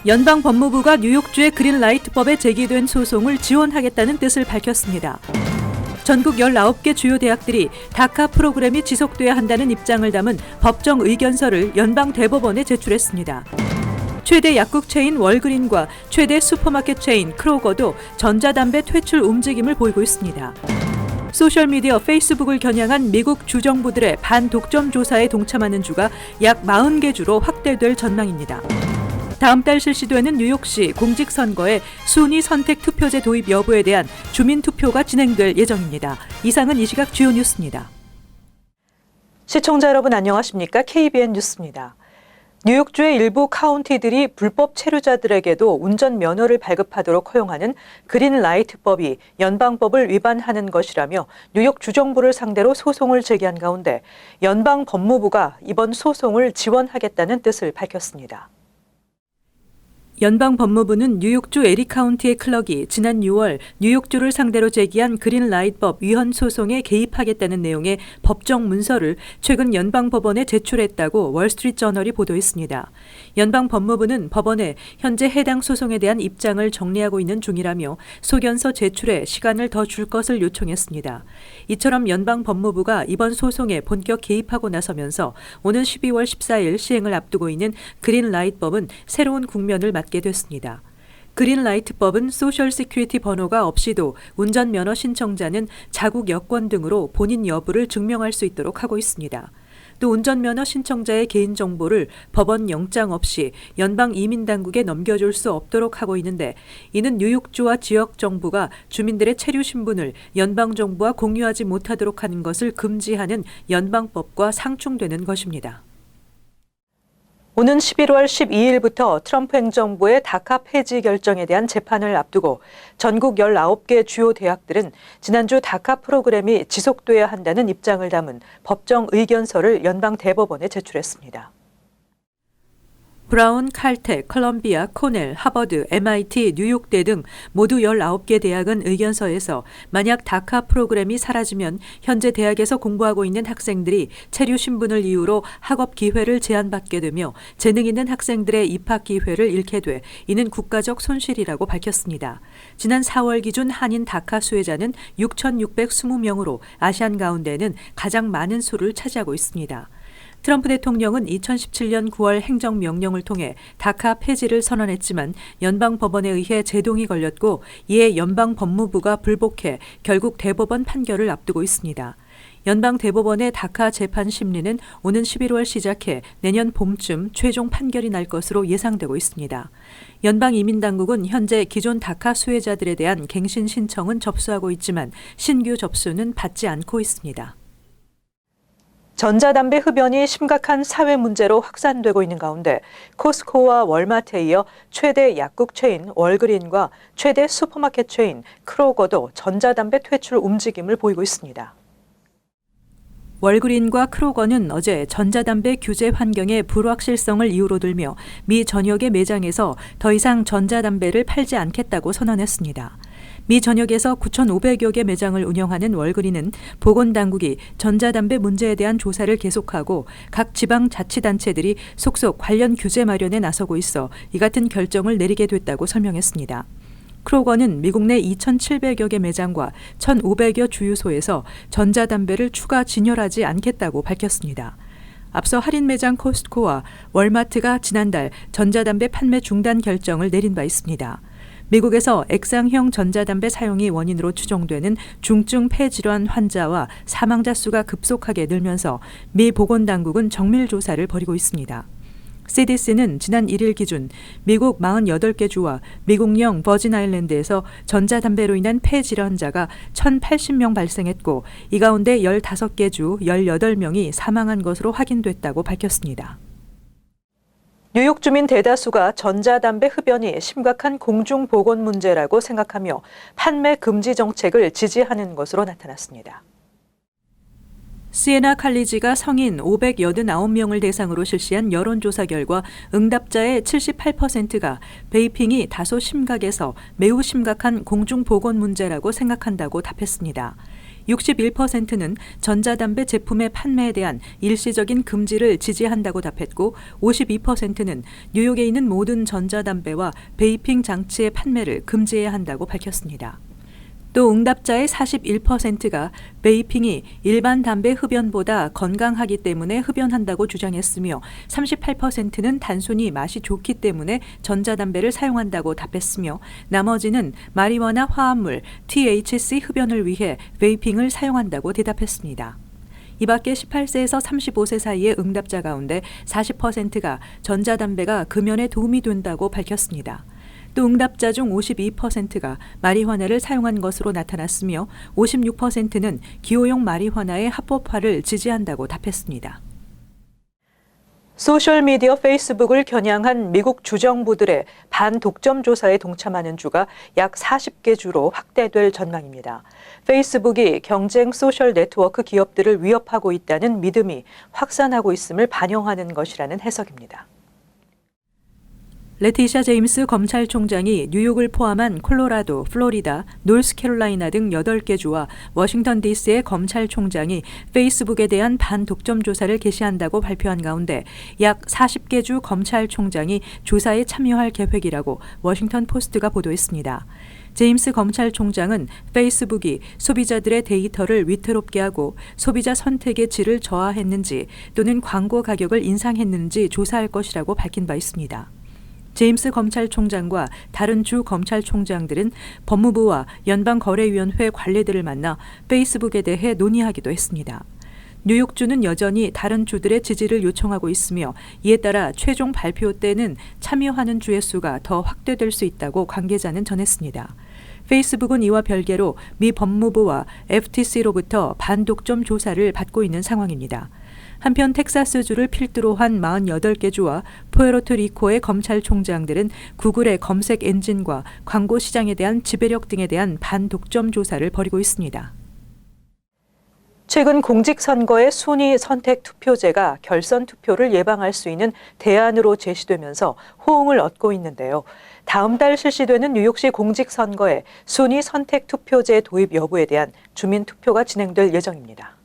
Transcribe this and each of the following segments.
연방 법무부가 뉴욕주의 그린라이트법에 제기된 소송을 지원하겠다는 뜻을 밝혔습니다. 전국 19개 주요 대학들이 다카 프로그램이 지속돼야 한다는 입장을 담은 법정 의견서를 연방 대법원에 제출했습니다. 최대 약국 체인 월그린과 최대 슈퍼마켓 체인 크로거도 전자담배 퇴출 움직임을 보이고 있습니다. 소셜미디어 페이스북을 겨냥한 미국 주정부들의 반독점 조사에 동참하는 주가 약 40개 주로 확대될 전망입니다. 다음 달 실시되는 뉴욕시 공직선거의 순위 선택 투표제 도입 여부에 대한 주민투표가 진행될 예정입니다. 이상은 이 시각 주요 뉴스입니다. 시청자 여러분 안녕하십니까? KBN 뉴스입니다. 뉴욕주의 일부 카운티들이 불법 체류자들에게도 운전면허를 발급하도록 허용하는 그린라이트법이 연방법을 위반하는 것이라며 뉴욕 주정부를 상대로 소송을 제기한 가운데 연방 법무부가 이번 소송을 지원하겠다는 뜻을 밝혔습니다. 연방 법무부는 뉴욕주 에리 카운티의 클럭이 지난 6월 뉴욕주를 상대로 제기한 그린라이트법 위헌 소송에 개입하겠다는 내용의 법정 문서를 최근 연방 법원에 제출했다고 월스트리트저널이 보도했습니다. 연방 법무부는 법원에 현재 해당 소송에 대한 입장을 정리하고 있는 중이라며 소견서 제출에 시간을 더 줄 것을 요청했습니다. 이처럼 연방 법무부가 이번 소송에 본격 개입하고 나서면서 오는 12월 14일 시행을 앞두고 있는 그린라이트법은 새로운 국면을 맞게 됐습니다. 그린라이트법은 소셜 시큐리티 번호가 없이도 운전면허 신청자는 자국 여권 등으로 본인 여부를 증명할 수 있도록 하고 있습니다. 또 운전면허 신청자의 개인정보를 법원 영장 없이 연방 이민당국에 넘겨줄 수 없도록 하고 있는데 이는 뉴욕주와 지역정부가 주민들의 체류 신분을 연방정부와 공유하지 못하도록 하는 것을 금지하는 연방법과 상충되는 것입니다. 오는 11월 12일부터 트럼프 행정부의 다카 폐지 결정에 대한 재판을 앞두고 전국 19개 주요 대학들은 지난주 다카 프로그램이 지속돼야 한다는 입장을 담은 법정 의견서를 연방 대법원에 제출했습니다. 브라운, 칼텍, 컬럼비아, 코넬, 하버드, MIT, 뉴욕대 등 모두 19개 대학은 의견서에서 만약 다카 프로그램이 사라지면 현재 대학에서 공부하고 있는 학생들이 체류 신분을 이유로 학업 기회를 제한받게 되며 재능 있는 학생들의 입학 기회를 잃게 돼 이는 국가적 손실이라고 밝혔습니다. 지난 4월 기준 한인 다카 수혜자는 6,620명으로 아시안 가운데는 가장 많은 수를 차지하고 있습니다. 트럼프 대통령은 2017년 9월 행정명령을 통해 다카 폐지를 선언했지만 연방법원에 의해 제동이 걸렸고 이에 연방법무부가 불복해 결국 대법원 판결을 앞두고 있습니다. 연방대법원의 다카 재판 심리는 오는 11월 시작해 내년 봄쯤 최종 판결이 날 것으로 예상되고 있습니다. 연방이민당국은 현재 기존 다카 수혜자들에 대한 갱신 신청은 접수하고 있지만 신규 접수는 받지 않고 있습니다. 전자담배 흡연이 심각한 사회 문제로 확산되고 있는 가운데 코스코와 월마트에 이어 최대 약국 체인 월그린과 최대 슈퍼마켓 체인 크로거도 전자담배 퇴출 움직임을 보이고 있습니다. 월그린과 크로거는 어제 전자담배 규제 환경의 불확실성을 이유로 들며 미 전역의 매장에서 더 이상 전자담배를 팔지 않겠다고 선언했습니다. 미 전역에서 9,500여 개 매장을 운영하는 월그린은 보건당국이 전자담배 문제에 대한 조사를 계속하고 각 지방자치단체들이 속속 관련 규제 마련에 나서고 있어 이 같은 결정을 내리게 됐다고 설명했습니다. 크로거는 미국 내 2,700여 개 매장과 1,500여 주유소에서 전자담배를 추가 진열하지 않겠다고 밝혔습니다. 앞서 할인 매장 코스트코와 월마트가 지난달 전자담배 판매 중단 결정을 내린 바 있습니다. 미국에서 액상형 전자담배 사용이 원인으로 추정되는 중증 폐질환 환자와 사망자 수가 급속하게 늘면서 미 보건당국은 정밀 조사를 벌이고 있습니다. CDC는 지난 1일 기준 미국 48개 주와 미국령 버진 아일랜드에서 전자담배로 인한 폐질환자가 1,080명 발생했고 이 가운데 15개 주 18명이 사망한 것으로 확인됐다고 밝혔습니다. 뉴욕 주민 대다수가 전자담배 흡연이 심각한 공중보건 문제라고 생각하며 판매 금지 정책을 지지하는 것으로 나타났습니다. 시에나 칼리지가 성인 589명을 대상으로 실시한 여론조사 결과 응답자의 78%가 베이핑이 다소 심각해서 매우 심각한 공중보건 문제라고 생각한다고 답했습니다. 61%는 전자담배 제품의 판매에 대한 일시적인 금지를 지지한다고 답했고 52%는 뉴욕에 있는 모든 전자담배와 베이핑 장치의 판매를 금지해야 한다고 밝혔습니다. 또 응답자의 41%가 베이핑이 일반 담배 흡연보다 건강하기 때문에 흡연한다고 주장했으며 38%는 단순히 맛이 좋기 때문에 전자담배를 사용한다고 답했으며 나머지는 마리화나 화합물, THC 흡연을 위해 베이핑을 사용한다고 대답했습니다. 이 밖에 18세에서 35세 사이의 응답자 가운데 40%가 전자담배가 금연에 도움이 된다고 밝혔습니다. 또 응답자 중 52%가 마리화나를 사용한 것으로 나타났으며 56%는 기호용 마리화나의 합법화를 지지한다고 답했습니다. 소셜미디어 페이스북을 겨냥한 미국 주정부들의 반독점 조사에 동참하는 주가 약 40개 주로 확대될 전망입니다. 페이스북이 경쟁 소셜 네트워크 기업들을 위협하고 있다는 믿음이 확산하고 있음을 반영하는 것이라는 해석입니다. 레티샤 제임스 검찰총장이 뉴욕을 포함한 콜로라도, 플로리다, 노스캐롤라이나 등 8개 주와 워싱턴 DC의 검찰총장이 페이스북에 대한 반독점 조사를 개시한다고 발표한 가운데 약 40개 주 검찰총장이 조사에 참여할 계획이라고 워싱턴 포스트가 보도했습니다. 제임스 검찰총장은 페이스북이 소비자들의 데이터를 위태롭게 하고 소비자 선택의 질을 저하했는지 또는 광고 가격을 인상했는지 조사할 것이라고 밝힌 바 있습니다. 제임스 검찰총장과 다른 주 검찰총장들은 법무부와 연방거래위원회 관리들을 만나 페이스북에 대해 논의하기도 했습니다. 뉴욕주는 여전히 다른 주들의 지지를 요청하고 있으며 이에 따라 최종 발표 때는 참여하는 주의 수가 더 확대될 수 있다고 관계자는 전했습니다. 페이스북은 이와 별개로 미 법무부와 FTC로부터 반독점 조사를 받고 있는 상황입니다. 한편 텍사스주를 필두로 한 48개 주와 푸에르토리코의 검찰총장들은 구글의 검색 엔진과 광고 시장에 대한 지배력 등에 대한 반독점 조사를 벌이고 있습니다. 최근 공직선거의 순위 선택 투표제가 결선 투표를 예방할 수 있는 대안으로 제시되면서 호응을 얻고 있는데요. 다음 달 실시되는 뉴욕시 공직선거의 순위 선택 투표제 도입 여부에 대한 주민투표가 진행될 예정입니다.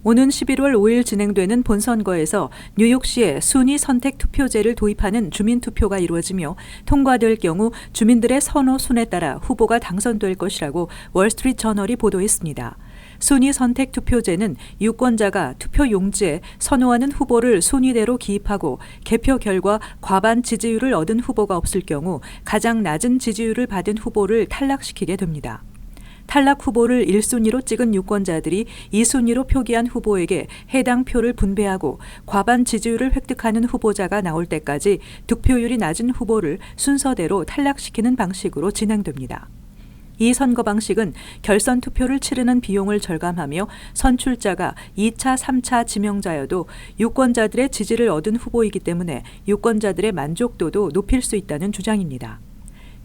오는 11월 5일 진행되는 본선거에서 뉴욕시의 순위 선택 투표제를 도입하는 주민투표가 이루어지며 통과될 경우 주민들의 선호 순에 따라 후보가 당선될 것이라고 월스트리트 저널이 보도했습니다. 순위 선택 투표제는 유권자가 투표 용지에 선호하는 후보를 순위대로 기입하고 개표 결과 과반 지지율을 얻은 후보가 없을 경우 가장 낮은 지지율을 받은 후보를 탈락시키게 됩니다. 탈락 후보를 1순위로 찍은 유권자들이 2순위로 표기한 후보에게 해당 표를 분배하고 과반 지지율을 획득하는 후보자가 나올 때까지 득표율이 낮은 후보를 순서대로 탈락시키는 방식으로 진행됩니다. 이 선거 방식은 결선 투표를 치르는 비용을 절감하며 선출자가 2차, 3차 지명자여도 유권자들의 지지를 얻은 후보이기 때문에 유권자들의 만족도도 높일 수 있다는 주장입니다.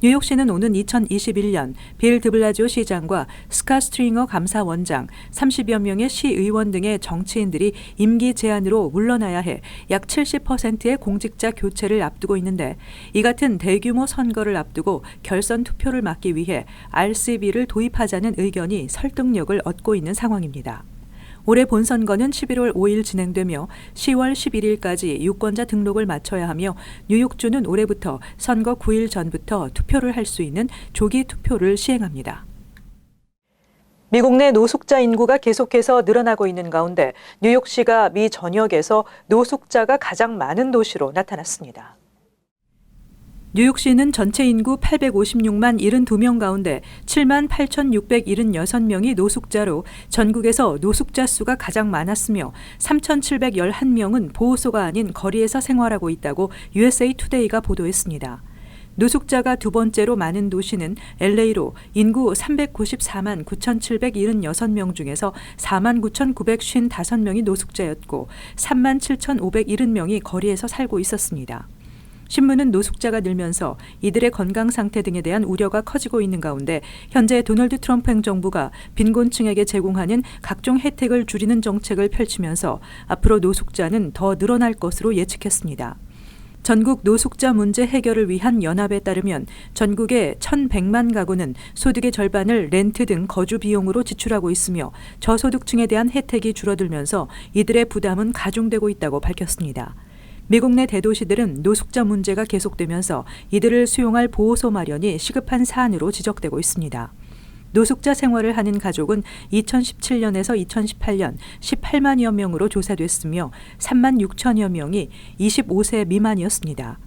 뉴욕시는 오는 2021년 빌 드블라지오 시장과 스캇 스트링어 감사원장, 30여 명의 시의원 등의 정치인들이 임기 제한으로 물러나야 해 약 70%의 공직자 교체를 앞두고 있는데 이 같은 대규모 선거를 앞두고 결선 투표를 막기 위해 RCB를 도입하자는 의견이 설득력을 얻고 있는 상황입니다. 올해 본선거는 11월 5일 진행되며 10월 11일까지 유권자 등록을 마쳐야 하며 뉴욕주는 올해부터 선거 9일 전부터 투표를 할 수 있는 조기 투표를 시행합니다. 미국 내 노숙자 인구가 계속해서 늘어나고 있는 가운데 뉴욕시가 미 전역에서 노숙자가 가장 많은 도시로 나타났습니다. 뉴욕시는 전체 인구 856만 72명 가운데 7만 8,676명이 노숙자로 전국에서 노숙자 수가 가장 많았으며 3,711명은 보호소가 아닌 거리에서 생활하고 있다고 USA 투데이가 보도했습니다. 노숙자가 두 번째로 많은 도시는 LA로 인구 394만 9,776명 중에서 4만 9,955명이 노숙자였고 3만 7,570명이 거리에서 살고 있었습니다. 신문은 노숙자가 늘면서 이들의 건강 상태 등에 대한 우려가 커지고 있는 가운데 현재 도널드 트럼프 행정부가 빈곤층에게 제공하는 각종 혜택을 줄이는 정책을 펼치면서 앞으로 노숙자는 더 늘어날 것으로 예측했습니다. 전국 노숙자 문제 해결을 위한 연합에 따르면 전국의 1,100만 가구는 소득의 절반을 렌트 등 거주 비용으로 지출하고 있으며 저소득층에 대한 혜택이 줄어들면서 이들의 부담은 가중되고 있다고 밝혔습니다. 미국 내 대도시들은 노숙자 문제가 계속되면서 이들을 수용할 보호소 마련이 시급한 사안으로 지적되고 있습니다. 노숙자 생활을 하는 가족은 2017년에서 2018년 18만여 명으로 조사됐으며 3만 6천여 명이 25세 미만이었습니다.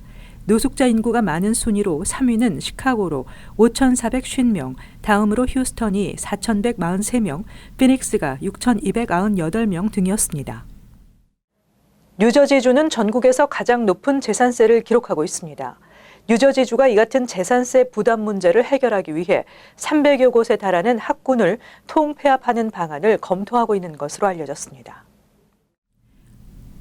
노숙자 인구가 많은 순위로 3위는 시카고로 5,450명, 다음으로 휴스턴이 4,143명, 피닉스가 6,298명 등이었습니다. 뉴저지주는 전국에서 가장 높은 재산세를 기록하고 있습니다. 뉴저지주가 이 같은 재산세 부담 문제를 해결하기 위해 300여 곳에 달하는 학군을 통폐합하는 방안을 검토하고 있는 것으로 알려졌습니다.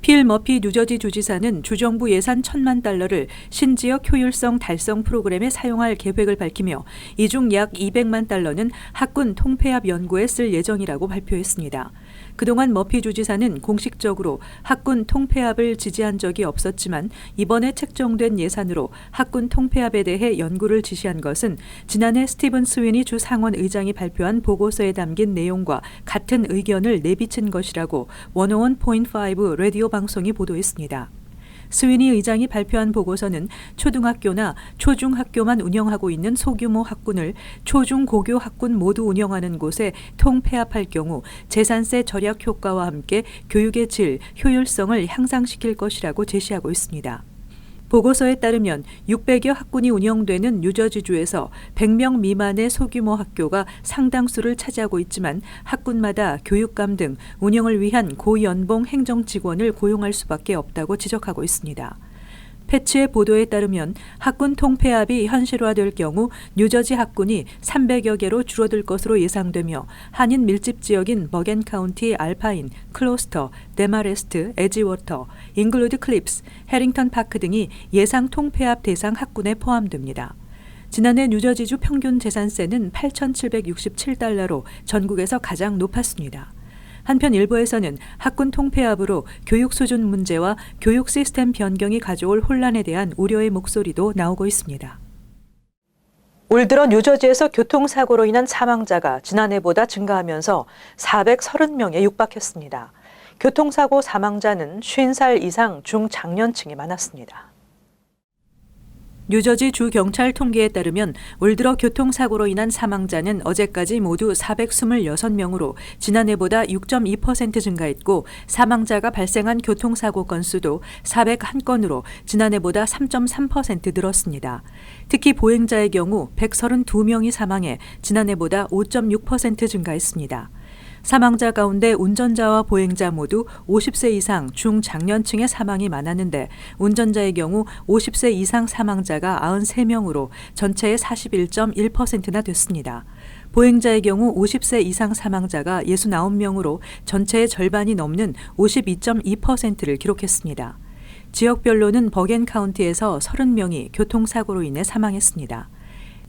필 머피 뉴저지 주지사는 주정부 예산 $1,000만 신지역 효율성 달성 프로그램에 사용할 계획을 밝히며 이 중 약 $200만 학군 통폐합 연구에 쓸 예정이라고 발표했습니다. 그동안 머피 주지사는 공식적으로 학군 통폐합을 지지한 적이 없었지만 이번에 책정된 예산으로 학군 통폐합에 대해 연구를 지시한 것은 지난해 스티븐 스위니 주 상원 의장이 발표한 보고서에 담긴 내용과 같은 의견을 내비친 것이라고 101.5 라디오 방송이 보도했습니다. 스위니 의장이 발표한 보고서는 초등학교나 초중학교만 운영하고 있는 소규모 학군을 초중고교 학군 모두 운영하는 곳에 통폐합할 경우 재산세 절약 효과와 함께 교육의 질, 효율성을 향상시킬 것이라고 제시하고 있습니다. 보고서에 따르면 600여 학군이 운영되는 뉴저지주에서 100명 미만의 소규모 학교가 상당수를 차지하고 있지만 학군마다 교육감 등 운영을 위한 고연봉 행정 직원을 고용할 수밖에 없다고 지적하고 있습니다. 패치의 보도에 따르면 학군 통폐합이 현실화될 경우 뉴저지 학군이 300여 개로 줄어들 것으로 예상되며 한인 밀집 지역인 머겐 카운티 알파인, 클로스터, 데마레스트, 에지워터, 잉글루드 클립스, 해링턴 파크 등이 예상 통폐합 대상 학군에 포함됩니다. 지난해 뉴저지주 평균 재산세는 $8,767로 전국에서 가장 높았습니다. 한편 일부에서는 학군 통폐합으로 교육 수준 문제와 교육 시스템 변경이 가져올 혼란에 대한 우려의 목소리도 나오고 있습니다. 올 들어 뉴저지에서 교통사고로 인한 사망자가 지난해보다 증가하면서 430명에 육박했습니다. 교통사고 사망자는 50살 이상 중장년층이 많았습니다. 뉴저지 주 경찰 통계에 따르면 올 들어 교통사고로 인한 사망자는 어제까지 모두 426명으로 지난해보다 6.2% 증가했고 사망자가 발생한 교통사고 건수도 401건으로 지난해보다 3.3% 늘었습니다. 특히 보행자의 경우 132명이 사망해 지난해보다 5.6% 증가했습니다. 사망자 가운데 운전자와 보행자 모두 50세 이상 중장년층의 사망이 많았는데 운전자의 경우 50세 이상 사망자가 93명으로 전체의 41.1%나 됐습니다. 보행자의 경우 50세 이상 사망자가 69명으로 전체의 절반이 넘는 52.2%를 기록했습니다. 지역별로는 버겐 카운티에서 30명이 교통사고로 인해 사망했습니다.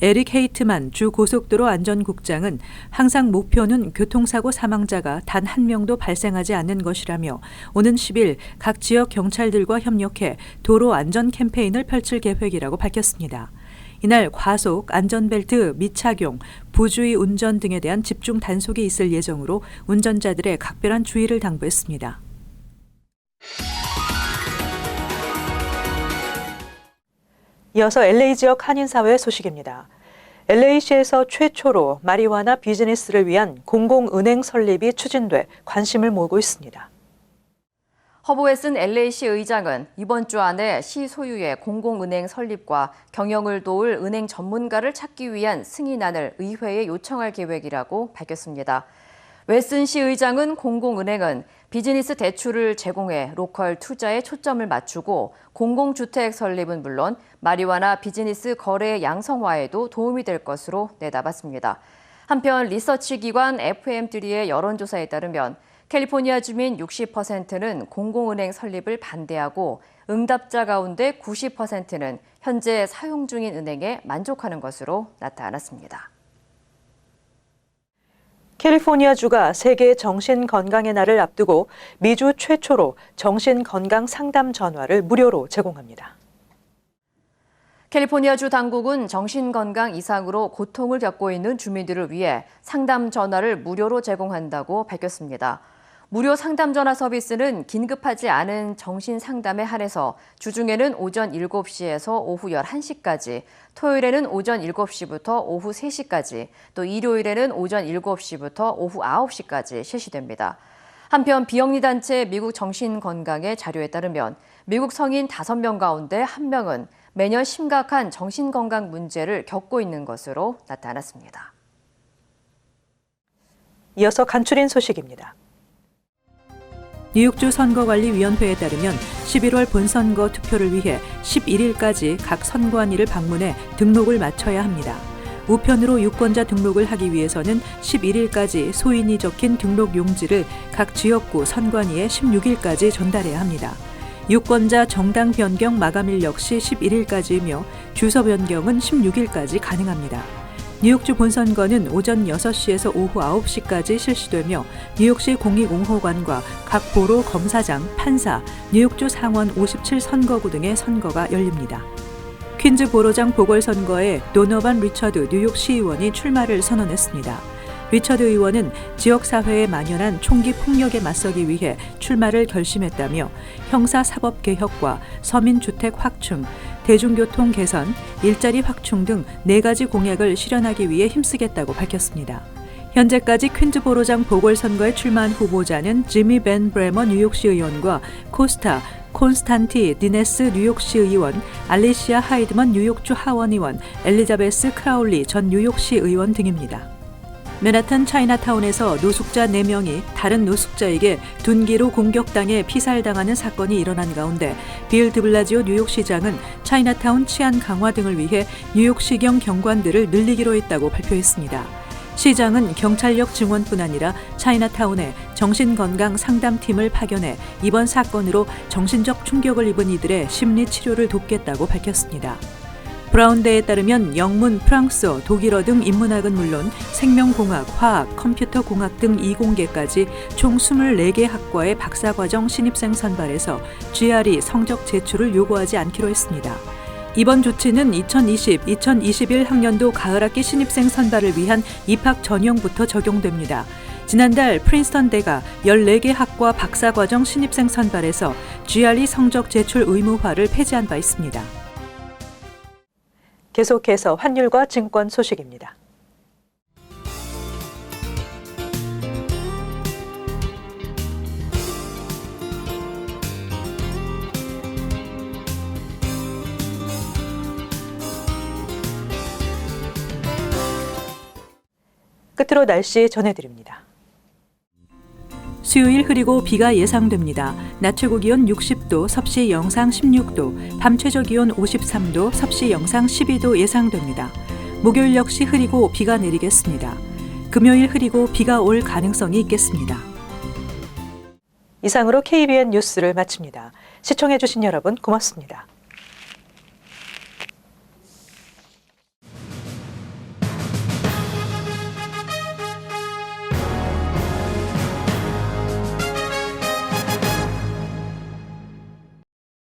에릭 헤이트만 주 고속도로 안전국장은 항상 목표는 교통사고 사망자가 단 한 명도 발생하지 않는 것이라며 오는 10일 각 지역 경찰들과 협력해 도로 안전 캠페인을 펼칠 계획이라고 밝혔습니다. 이날 과속, 안전벨트 미착용, 부주의 운전 등에 대한 집중 단속이 있을 예정으로 운전자들의 각별한 주의를 당부했습니다. 이어서 LA 지역 한인사회 소식입니다. LA시에서 최초로 마리화나 비즈니스를 위한 공공은행 설립이 추진돼 관심을 모으고 있습니다. 허브 웨슨 LA시 의장은 이번 주 안에 시 소유의 공공은행 설립과 경영을 도울 은행 전문가를 찾기 위한 승인안을 의회에 요청할 계획이라고 밝혔습니다. 웨슨시 의장은 공공은행은 비즈니스 대출을 제공해 로컬 투자에 초점을 맞추고 공공주택 설립은 물론 마리화나 비즈니스 거래 양성화에도 도움이 될 것으로 내다봤습니다. 한편 리서치 기관 FM3의 여론조사에 따르면 캘리포니아 주민 60%는 공공은행 설립을 반대하고 응답자 가운데 90%는 현재 사용 중인 은행에 만족하는 것으로 나타났습니다. 캘리포니아주가 세계 정신건강의 날을 앞두고 미주 최초로 정신건강 상담 전화를 무료로 제공합니다. 캘리포니아주 당국은 정신건강 이상으로 고통을 겪고 있는 주민들을 위해 상담 전화를 무료로 제공한다고 밝혔습니다. 무료 상담 전화 서비스는 긴급하지 않은 정신 상담에 한해서 주중에는 오전 7시에서 오후 11시까지, 토요일에는 오전 7시부터 오후 3시까지, 또 일요일에는 오전 7시부터 오후 9시까지 실시됩니다. 한편 비영리단체 미국 정신건강의 자료에 따르면 미국 성인 5명 가운데 1명은 매년 심각한 정신건강 문제를 겪고 있는 것으로 나타났습니다. 이어서 간추린 소식입니다. 뉴욕주 선거관리위원회에 따르면 11월 본선거 투표를 위해 11일까지 각 선관위를 방문해 등록을 마쳐야 합니다. 우편으로 유권자 등록을 하기 위해서는 11일까지 소인이 적힌 등록 용지를 각 지역구 선관위에 16일까지 전달해야 합니다. 유권자 정당 변경 마감일 역시 11일까지이며 주소 변경은 16일까지 가능합니다. 뉴욕주 본선거는 오전 6시에서 오후 9시까지 실시되며 뉴욕시 공익옹호관과 각 보로 검사장, 판사, 뉴욕주 상원 57선거구 등의 선거가 열립니다. 퀸즈 보로장 보궐선거에 도너반 리처드 뉴욕시의원이 출마를 선언했습니다. 리처드 의원은 지역사회에 만연한 총기 폭력에 맞서기 위해 출마를 결심했다며 형사사법개혁과 서민주택 확충, 대중교통 개선, 일자리 확충 등 4가지 공약을 실현하기 위해 힘쓰겠다고 밝혔습니다. 현재까지 퀸즈보로장 보궐선거에 출마한 후보자는 지미 벤 브레머 뉴욕시 의원과 코스타 콘스탄티 디네스 뉴욕시 의원, 알리시아 하이드먼 뉴욕주 하원의원, 엘리자베스 크라울리 전 뉴욕시 의원 등입니다. 맨하탄 차이나타운에서 노숙자 4명이 다른 노숙자에게 둔기로 공격당해 피살당하는 사건이 일어난 가운데 빌 드블라지오 뉴욕시장은 차이나타운 치안 강화 등을 위해 뉴욕시경 경관들을 늘리기로 했다고 발표했습니다. 시장은 경찰력 증원뿐 아니라 차이나타운에 정신건강 상담팀을 파견해 이번 사건으로 정신적 충격을 입은 이들의 심리 치료를 돕겠다고 밝혔습니다. 브라운대에 따르면 영문, 프랑스어, 독일어 등 인문학은 물론 생명공학, 화학, 컴퓨터공학 등 이공계까지 총 24개 학과의 박사과정 신입생 선발에서 GRE 성적 제출을 요구하지 않기로 했습니다. 이번 조치는 2020-2021 학년도 가을학기 신입생 선발을 위한 입학 전형부터 적용됩니다. 지난달 프린스턴대가 14개 학과 박사과정 신입생 선발에서 GRE 성적 제출 의무화를 폐지한 바 있습니다. 계속해서 환율과 증권 소식입니다. 끝으로 날씨 전해드립니다. 수요일 흐리고 비가 예상됩니다. 낮 최고 기온 60도, 섭씨 영상 16도, 밤 최저 기온 53도, 섭씨 영상 12도 예상됩니다. 목요일 역시 흐리고 비가 내리겠습니다. 금요일 흐리고 비가 올 가능성이 있겠습니다. 이상으로 KBN 뉴스를 마칩니다. 시청해주신 여러분 고맙습니다.